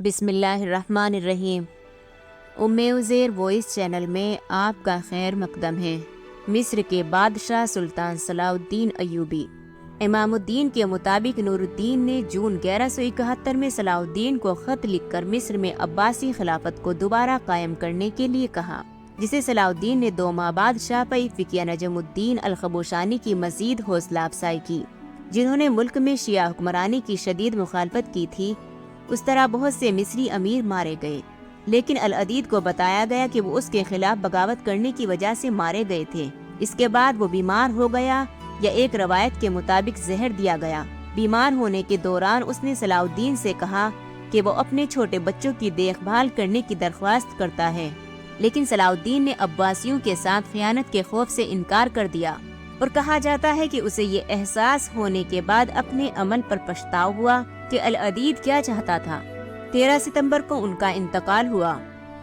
بسم اللہ الرحمن الرحیم۔ عزیر وائس چینل میں آپ کا خیر مقدم ہے۔ مصر کے بادشاہ سلطان صلاح الدین ایوبی امام الدین کے مطابق نور الدین نے جون 1171 میں صلاح الدین کو خط لکھ کر مصر میں عباسی خلافت کو دوبارہ قائم کرنے کے لیے کہا، جسے صلاح الدین نے 2 ماہ بعد شاہ پئی فقیہ نجم الدین الخبوشانی کی مزید حوصلہ افزائی کی، جنہوں نے ملک میں شیعہ حکمرانی کی شدید مخالفت کی تھی۔ اس طرح بہت سے مصری امیر مارے گئے، لیکن العدید کو بتایا گیا کہ وہ اس کے خلاف بغاوت کرنے کی وجہ سے مارے گئے تھے۔ اس کے بعد وہ بیمار ہو گیا یا ایک روایت کے مطابق زہر دیا گیا۔ بیمار ہونے کے دوران اس نے صلاح الدین سے کہا کہ وہ اپنے چھوٹے بچوں کی دیکھ بھال کرنے کی درخواست کرتا ہے، لیکن صلاح الدین نے عباسیوں کے ساتھ خیانت کے خوف سے انکار کر دیا، اور کہا جاتا ہے کہ اسے یہ احساس ہونے کے بعد اپنے عمل پر پچھتاوا ہوا کہ العدید کیا چاہتا تھا۔ 13 ستمبر کو ان کا انتقال ہوا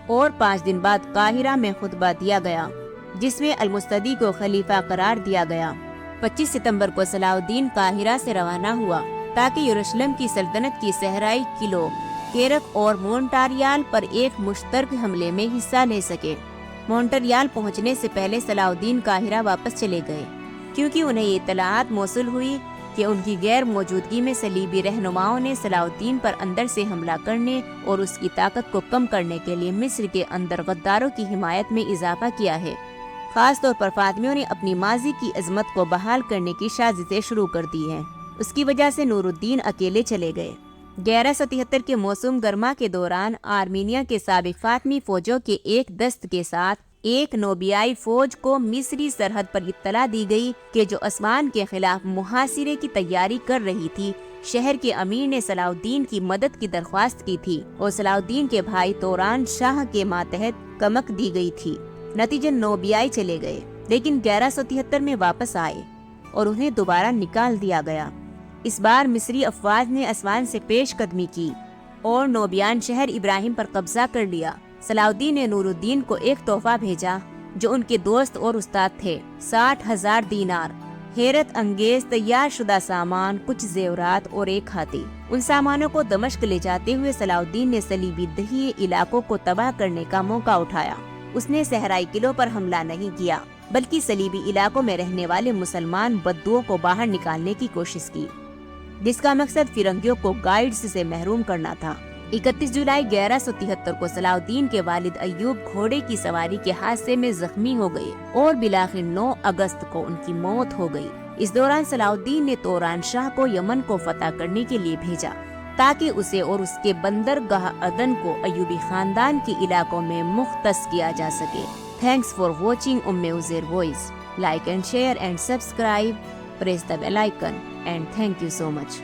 اور 5 دن بعد قاہرہ میں خطبہ دیا گیا، جس میں المستدی کو خلیفہ قرار دیا گیا۔ 25 ستمبر کو صلاح الدین قاہرہ سے روانہ ہوا تاکہ یروشلم کی سلطنت کی صحرائی قلعوں کیرک اور مونٹاریال پر ایک مشترک حملے میں حصہ لے سکے۔ مونٹریال پہنچنے سے پہلے صلاح الدین قاہرہ واپس چلے گئے، کیونکہ انہیں یہ اطلاعات موصول ہوئی کہ ان کی غیر موجودگی میں صلیبی رہنماؤں نے صلاح الدین پر اندر سے حملہ کرنے اور اس کی طاقت کو کم کرنے کے لیے مصر کے اندر غداروں کی حمایت میں اضافہ کیا ہے۔ خاص طور پر فاطمیوں نے اپنی ماضی کی عظمت کو بحال کرنے کی سازشیں شروع کر دی ہیں۔ اس کی وجہ سے نور الدین اکیلے چلے گئے۔ 1173 کے موسم گرما کے دوران آرمینیا کے سابق فاطمی فوجوں کے ایک دست کے ساتھ ایک نوبیائی فوج کو مصری سرحد پر اطلاع دی گئی کہ جو عثمان کے خلاف محاصرے کی تیاری کر رہی تھی۔ شہر کے امیر نے صلاح الدین کی مدد کی درخواست کی تھی اور صلاح الدین کے بھائی توران شاہ کے ماتحت کمک دی گئی تھی۔ نتیجن نوبیائی چلے گئے، لیکن 1173 میں واپس آئے اور انہیں دوبارہ نکال دیا گیا۔ اس بار مصری افواج نے اسوان سے پیش قدمی کی اور نوبیان شہر ابراہیم پر قبضہ کر لیا۔ صلاح الدین نے نور الدین کو ایک تحفہ بھیجا جو ان کے دوست اور استاد تھے، 60,000 دینار، حیرت انگیز تیار شدہ سامان، کچھ زیورات اور ایک ہاتھی۔ ان سامانوں کو دمشق لے جاتے ہوئے صلاح الدین نے صلیبی دہی علاقوں کو تباہ کرنے کا موقع اٹھایا۔ اس نے صحرائی قلعوں پر حملہ نہیں کیا، بلکہ صلیبی علاقوں میں رہنے والے مسلمان بدوؤں کو باہر نکالنے کی کوشش کی، جس کا مقصد فرنگیوں کو گائیڈز سے محروم کرنا تھا۔ 31 جولائی 1173 کو صلاح الدین کے والد ایوب گھوڑے کی سواری کے حادثے میں زخمی ہو گئے اور بالآخر 9 اگست کو ان کی موت ہو گئی۔ اس دوران صلاح الدین نے توران شاہ کو یمن کو فتح کرنے کے لیے بھیجا تاکہ اسے اور اس کے بندرگاہ عدن کو ایوبی خاندان کے علاقوں میں مختص کیا جا سکے۔ Thanks for watching Uzair voice. Like and share and subscribe, press the bell icon, and thank you so much.